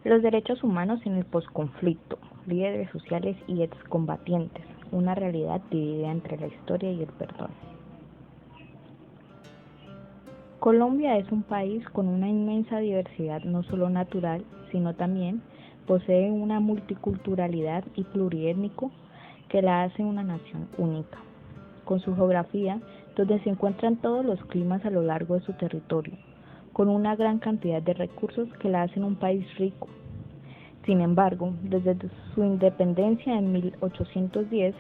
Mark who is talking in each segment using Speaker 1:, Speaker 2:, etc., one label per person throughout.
Speaker 1: Los derechos humanos en el posconflicto, líderes sociales y excombatientes, una realidad dividida entre la historia y el perdón. Colombia es un país con una inmensa diversidad no solo natural, sino también posee una multiculturalidad y pluriétnico que la hace una nación única. Con su geografía, donde se encuentran todos los climas a lo largo de su territorio, con una gran cantidad de recursos que la hacen un país rico. Sin embargo, desde su independencia en 1810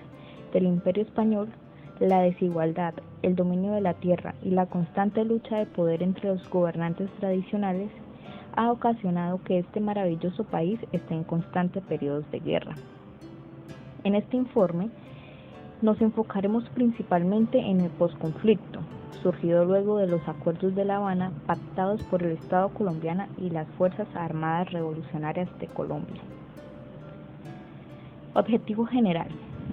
Speaker 1: del Imperio Español, la desigualdad, el dominio de la tierra y la constante lucha de poder entre los gobernantes tradicionales ha ocasionado que este maravilloso país esté en constantes periodos de guerra. En este informe nos enfocaremos principalmente en el posconflicto, surgido luego de los acuerdos de La Habana pactados por el Estado colombiano y las Fuerzas Armadas Revolucionarias de Colombia. Objetivo general: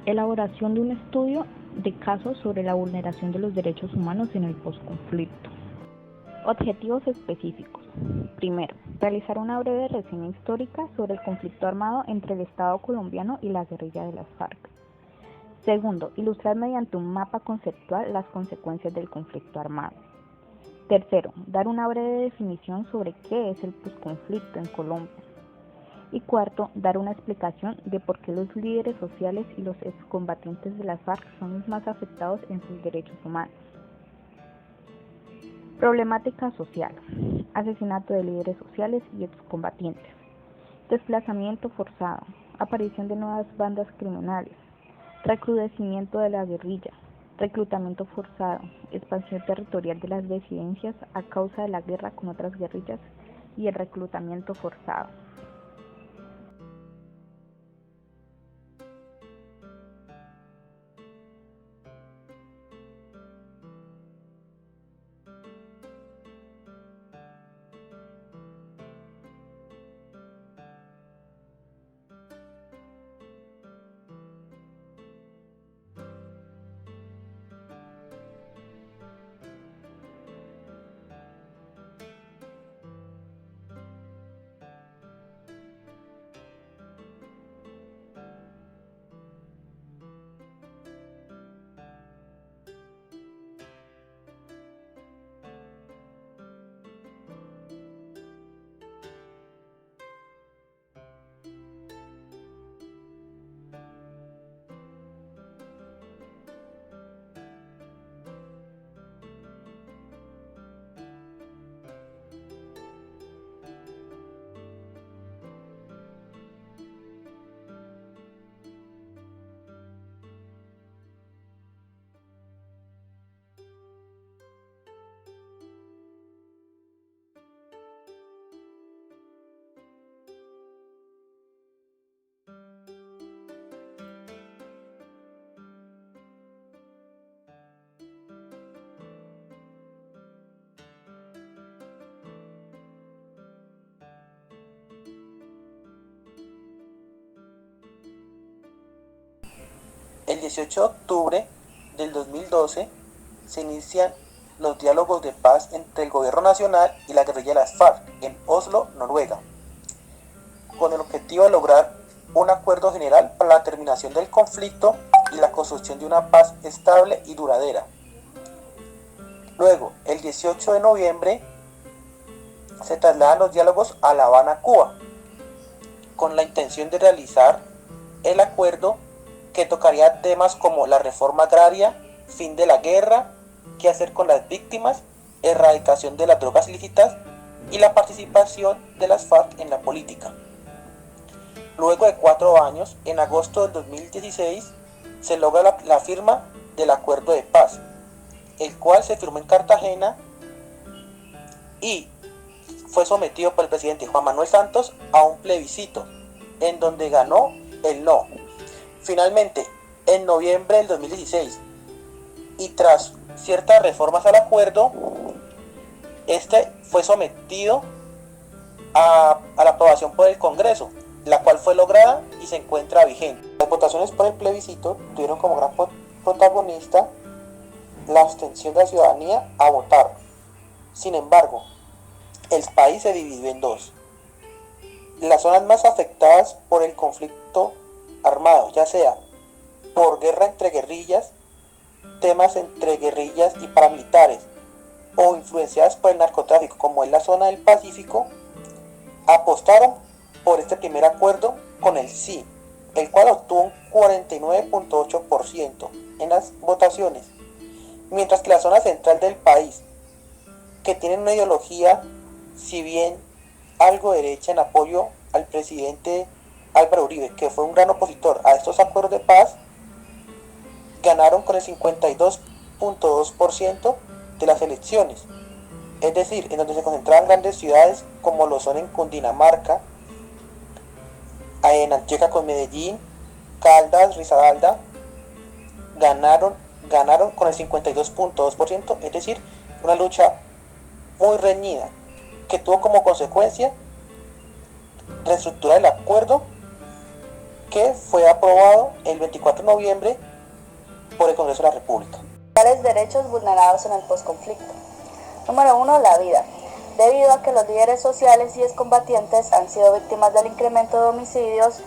Speaker 1: elaboración de un estudio de casos sobre la vulneración de los derechos humanos en el posconflicto. Objetivos específicos: primero, realizar una breve reseña histórica sobre el conflicto armado entre el Estado colombiano y la guerrilla de las FARC. Segundo, ilustrar mediante un mapa conceptual las consecuencias del conflicto armado. Tercero, dar una breve definición sobre qué es el posconflicto en Colombia. Y cuarto, dar una explicación de por qué los líderes sociales y los excombatientes de las FARC son los más afectados en sus derechos humanos. Problemática social: asesinato de líderes sociales y excombatientes, desplazamiento forzado, aparición de nuevas bandas criminales, recrudecimiento de la guerrilla, reclutamiento forzado, expansión territorial de las disidencias a causa de la guerra con otras guerrillas y el reclutamiento forzado.
Speaker 2: El 18 de octubre del 2012 se inician los diálogos de paz entre el gobierno nacional y la guerrilla de las FARC en Oslo, Noruega, con el objetivo de lograr un acuerdo general para la terminación del conflicto y la construcción de una paz estable y duradera. Luego, el 18 de noviembre, se trasladan los diálogos a La Habana, Cuba, con la intención de realizar el acuerdo que tocaría temas como la reforma agraria, fin de la guerra, qué hacer con las víctimas, erradicación de las drogas ilícitas y la participación de las FARC en la política. Luego de 4 años, en agosto del 2016, se logra la firma del acuerdo de paz, el cual se firmó en Cartagena y fue sometido por el presidente Juan Manuel Santos a un plebiscito, en donde ganó el no. Finalmente, en noviembre del 2016, y tras ciertas reformas al acuerdo, este fue sometido a la aprobación por el Congreso, la cual fue lograda y se encuentra vigente. Las votaciones por el plebiscito tuvieron como gran protagonista la abstención de la ciudadanía a votar. Sin embargo, el país se dividió en dos. las zonas más afectadas por el conflicto armado, ya sea por guerra entre guerrillas, temas entre guerrillas y paramilitares, o influenciadas por el narcotráfico, como es la zona del Pacífico, apostaron por este primer acuerdo con el sí, el cual obtuvo un 49.8% en las votaciones, mientras que la zona central del país, que tiene una ideología, si bien algo derecha, en apoyo al presidente Álvaro Uribe, que fue un gran opositor a estos acuerdos de paz, ganaron con el 52.2% de las elecciones. Es decir, en donde se concentraban grandes ciudades como lo son en Cundinamarca, en Antioquia con Medellín, Caldas, Risaralda, ganaron con el 52.2%, es decir, una lucha muy reñida, que tuvo como consecuencia reestructurar el acuerdo que fue aprobado el 24 de noviembre por el Congreso de la República.
Speaker 3: Derechos vulnerados en el posconflicto. Número 1. La vida. Debido a que los líderes sociales y excombatientes han sido víctimas del incremento de homicidios,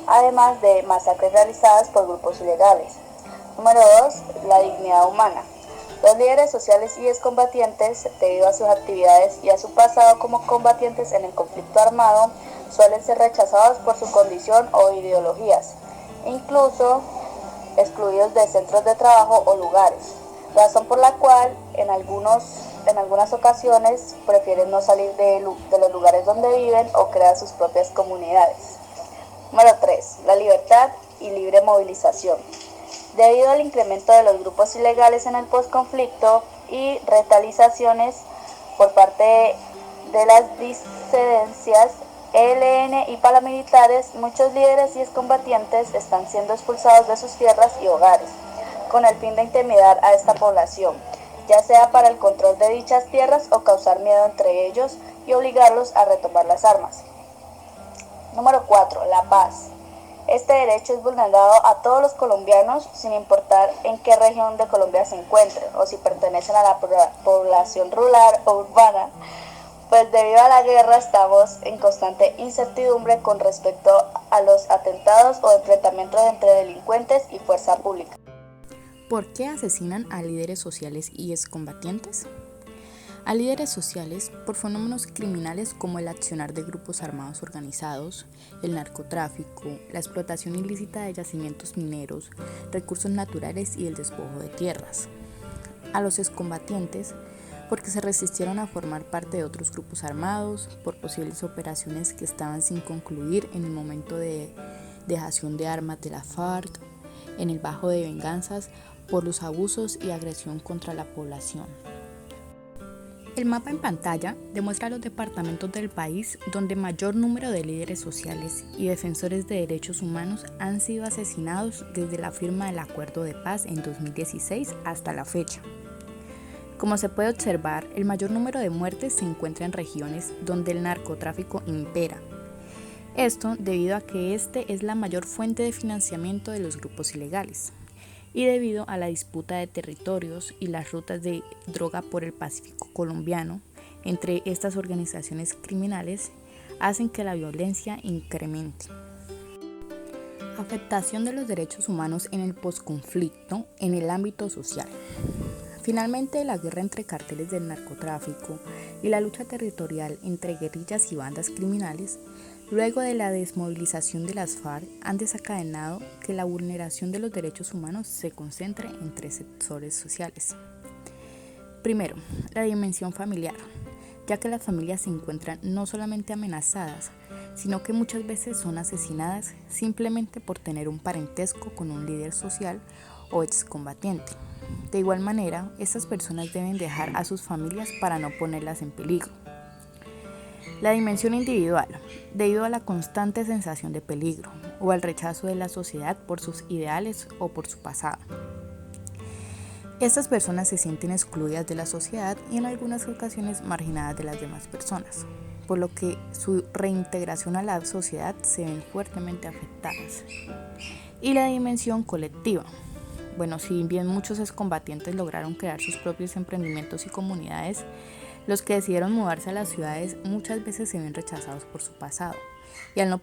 Speaker 3: además de masacres realizadas por grupos ilegales. Número 2. La dignidad humana. Los líderes sociales y excombatientes, debido a sus actividades y a su pasado como combatientes en el conflicto armado, suelen ser rechazados por su condición o ideologías, incluso excluidos de centros de trabajo o lugares, razón por la cual en algunas ocasiones prefieren no salir de los lugares donde viven o crear sus propias comunidades. Número 3. La libertad y libre movilización. Debido al incremento de los grupos ilegales en el posconflicto y retaliaciones por parte de las disidencias ELN y paramilitares, muchos líderes y excombatientes están siendo expulsados de sus tierras y hogares, con el fin de intimidar a esta población, ya sea para el control de dichas tierras o causar miedo entre ellos y obligarlos a retomar las armas. Número 4. La paz. Este derecho es vulnerado a todos los colombianos sin importar en qué región de Colombia se encuentren o si pertenecen a la población rural o urbana, pues debido a la guerra estamos en constante incertidumbre con respecto a los atentados o enfrentamientos entre delincuentes y fuerza pública.
Speaker 1: ¿Por qué asesinan a líderes sociales y excombatientes? A líderes sociales por fenómenos criminales como el accionar de grupos armados organizados, el narcotráfico, la explotación ilícita de yacimientos mineros, recursos naturales y el despojo de tierras. A los excombatientes porque se resistieron a formar parte de otros grupos armados, por posibles operaciones que estaban sin concluir en el momento de dejación de armas de la FARC, en el bajo de venganzas por los abusos y agresión contra la población. El mapa en pantalla demuestra los departamentos del país donde mayor número de líderes sociales y defensores de derechos humanos han sido asesinados desde la firma del Acuerdo de Paz en 2016 hasta la fecha. Como se puede observar, el mayor número de muertes se encuentra en regiones donde el narcotráfico impera. Esto debido a que este es la mayor fuente de financiamiento de los grupos ilegales y debido a la disputa de territorios y las rutas de droga por el Pacífico colombiano entre estas organizaciones criminales hacen que la violencia incremente. Afectación de los derechos humanos en el posconflicto en el ámbito social. Finalmente, la guerra entre cárteles del narcotráfico y la lucha territorial entre guerrillas y bandas criminales, luego de la desmovilización de las FARC, han desencadenado que la vulneración de los derechos humanos se concentre en tres sectores sociales. Primero, la dimensión familiar, ya que las familias se encuentran no solamente amenazadas, sino que muchas veces son asesinadas simplemente por tener un parentesco con un líder social o excombatiente. De igual manera, estas personas deben dejar a sus familias para no ponerlas en peligro. La dimensión individual, debido a la constante sensación de peligro o al rechazo de la sociedad por sus ideales o por su pasado. Estas personas se sienten excluidas de la sociedad y en algunas ocasiones marginadas de las demás personas, por lo que su reintegración a la sociedad se ven fuertemente afectadas. Y la dimensión colectiva. Bueno, si bien muchos excombatientes lograron crear sus propios emprendimientos y comunidades, Los que decidieron mudarse a las ciudades muchas veces se ven rechazados por su pasado y al no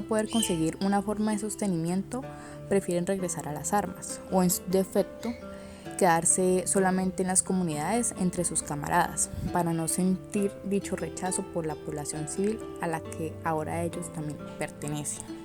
Speaker 1: poder conseguir una forma de sostenimiento, prefieren regresar a las armas o en su defecto quedarse solamente en las comunidades entre sus camaradas para no sentir dicho rechazo por la población civil a la que ahora ellos también pertenecen.